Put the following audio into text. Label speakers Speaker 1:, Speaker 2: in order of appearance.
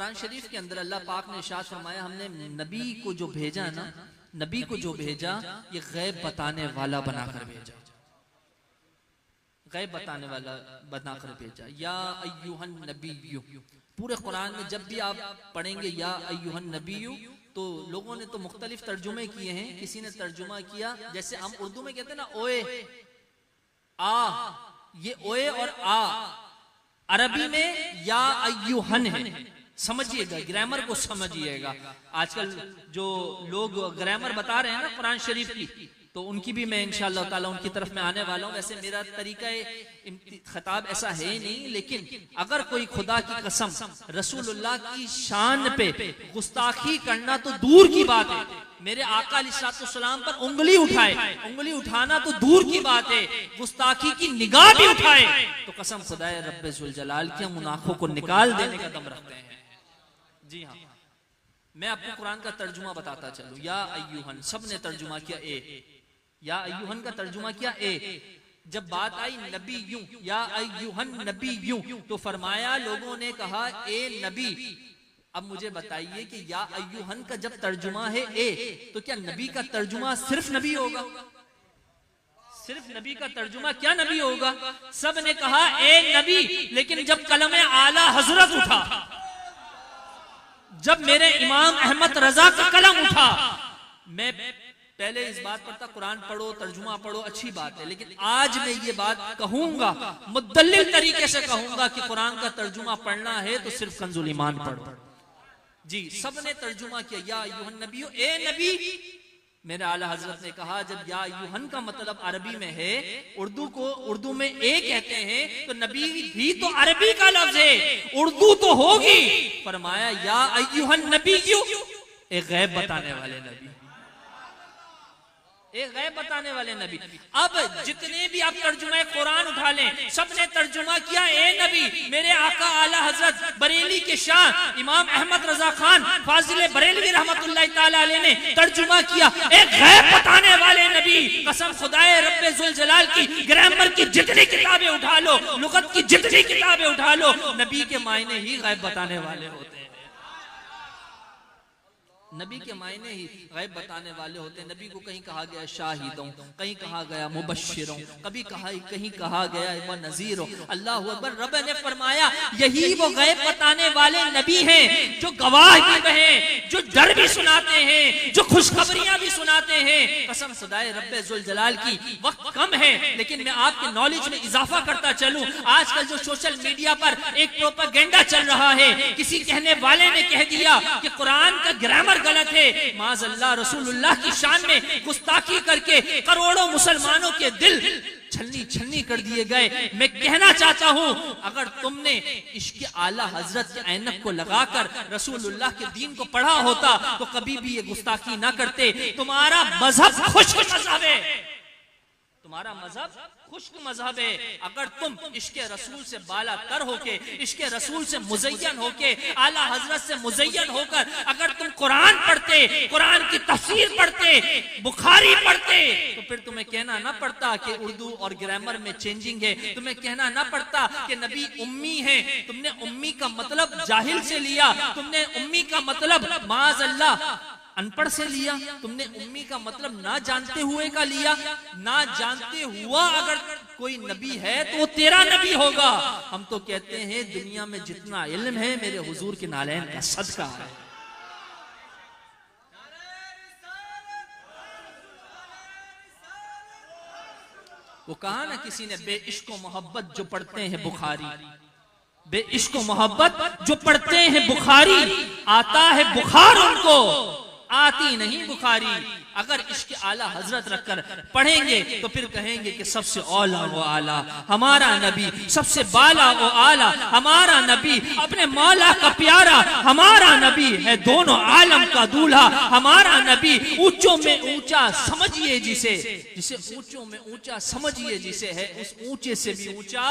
Speaker 1: कुरान शरीफ के अंदर अल्लाह पाक ने इरशाद फरमाया, हमने नबी को जो भेजा ना, नबी को जो भेजा ये गैब बताने वाला बनाकर भेजा, गैब बताने वाला बनाकर भेजा। या अय्युहन नबीय्यु, पूरे कुरान में जब भी आप पढ़ेंगे या अय्युहन नबीय्यु तो लोगों ने तो मुख्तलिफ तर्जुमे किए हैं। किसी ने तर्जुमा किया जैसे हम उर्दू में कहते हैं ना ओए आ, ये ओए और आ, अरबी में या अय्युहन है। समझिएगा, ग्रामर को समझिएगा। आजकल जो लोग ग्रामर बता रहे हैं ना कुरान शरीफ की, तो उनकी भी मैं इंशाअल्लाह ताला उनकी तरफ में आने वाला हूँ। वैसे मेरा तरीका खिताब ऐसा है नहीं, लेकिन अगर कोई खुदा की कसम रसूलुल्लाह की शान पे गुस्ताखी करना तो दूर की बात है, मेरे आका अलैहिस्सलाम पर उंगली उठाए, उंगली उठाना तो दूर की बात है, गुस्ताखी की निगाह भी उठाए तो कसम खुदाए रब्बे जुल जलाल की हम उन आंखों को निकाल देने का दम रखते हैं। जी हाँ, मैं आपको कुरान का तर्जुमा बताता चलूं। या अय्युहन, सब ने तर्जुमा किया ए, या अय्युहन का तर्जुमा किया ए। जब बात आई नबी यूं, या अय्युहन नबी यूं, तो फरमाया लोगों ने कहा ए नबी। अब मुझे बताइए कि या अय्युहन का जब तर्जुमा है ए, तो क्या नबी का तर्जुमा सिर्फ नबी होगा? सिर्फ नबी का तर्जुमा क्या नबी होगा? सब ने कहा ए नबी, लेकिन जब कलम आला हजरत उठा, जब मेरे इमाम अहमद रजा का कलम उठा, मैं पहले इस बात पर था कुरान पढ़ो, तर्जुमा पढ़ो, अच्छी बात है, लेकिन आज मैं ये बात कहूंगा, मुद्दल्लिल तरीके से कहूंगा कि कुरान का तर्जुमा पढ़ना है तो सिर्फ कंजुल ईमान पढ़ो। जी, सबने तर्जुमा किया या अय्युहन नबी, ए नबी। मेरे आला हजरत ने कहा जब या अय्युहन का मतलब अरबी में है, उर्दू में ए कहते हैं, तो नबी भी तो अरबी का लफ्ज है, उर्दू तो होगी। फरमाया या अय्युहन नबी, एक गैब बताने वाले नबी, एक गैब बताने वाले नबी। अब जितने भी आप तर्जुमा कुरान उठा लें, सबने तर्जुमा किया ए नबी। मेरे आका आला हजरत बरेली के शाह इमाम अहमद रजा खान फाजिल बरेलवी रहमतुल्लाह ताला अलैह ने तर्जुमा किया एक गैब बताने वाले नबी। कसम खुदाए रब्बे जुल जलाल की, ग्रामर की जितनी किताबें उठा लो, लुगत की जितनी किताबें उठा लो, नबी के मायने ही गैब बताने वाले होते हैं। नबी के मायने ही गैब बताने वाले होते हैं। नबी को कहीं कहा गया शाहिदों, कहीं कहा गया मुबश्शिरों, कहीं कहा गया नज़ीरों। अल्लाहु अकबर। रब ने फरमाया यही वो गैब बताने वाले नबी हैं जो गवाह भी हैं, जो डर भी सुनाते हैं, जो खुशखबरियां भी सुनाते हैं। कसम खुदाए रब्बे जुल जलाल की, वक्त कम है लेकिन मैं आपके नॉलेज में इजाफा करता चलूं। आजकल जो सोशल मीडिया पर एक प्रोपेगेंडा चल रहा है, किसी कहने वाले ने कह दिया कि कुरान का ग्रामर गलत है, माज़अल्लाह रसूलुल्लाह की शान में गुस्ताखी करके करोड़ों मुसलमानों के दिल छलनी छलनी कर दिए गए। मैं कहना चाहता हूं, अगर तुमने इश्क़ आला हजरत के ऐनक को लगाकर रसूलुल्लाह के दीन को पढ़ा होता तो कभी भी ये गुस्ताखी ना करते। तुम्हारा मजहब खुश्क मजहब है, तुम्हारा मजहब खुश्क मजहब है। अगर तुम इश्क़ रसूल से बाला तर होके, इश्क़ रसूल से मुज़य्यन होके, आला हजरत से मुज़य्यन होकर अगर तुम कुरान पढ़ते, कुरान की तफसीर पढ़ते, बुखारी पढ़ते, तो फिर तुम्हें कहना ना पड़ता कि उर्दू और ग्रामर में चेंजिंग है। तुम्हें कहना ना पड़ता कि नबी उम्मी है। तुमने उम्मी का मतलब जाहिल से लिया, तुमने उम्मी का मतलब माज़अल्लाह अनपढ़ से लिया, तुमने उम्मी का मतलब ना जानते हुए का लिया। ना जानते हुआ अगर कोई नबी है तो वो तेरा नबी होगा। हम तो कहते हैं दुनिया में जितना इल्म है मेरे हुजूर के नालैन का सदका है। वो कहा ना किसी ने, बेइश्क मोहब्बत जो पढ़ते हैं बुखारी, बेइश्क मोहब्बत जो पढ़ते हैं बुखारी, आता है बुखार उनको, आती नहीं बुखारी। अगर इश्क़ आला हजरत रखकर पढ़ेंगे तो फिर कहेंगे कि सबसे औला वो आला हमारा नबी, सबसे बाला वो आला हमारा नबी, अपने मौला का प्यारा हमारा नबी है, दोनों आलम का दूल्हा हमारा नबी। ऊंचों में ऊंचा समझिए जिसे, जिसे ऊंचों में ऊंचा समझिए जिसे है, उस ऊंचे से भी ऊंचा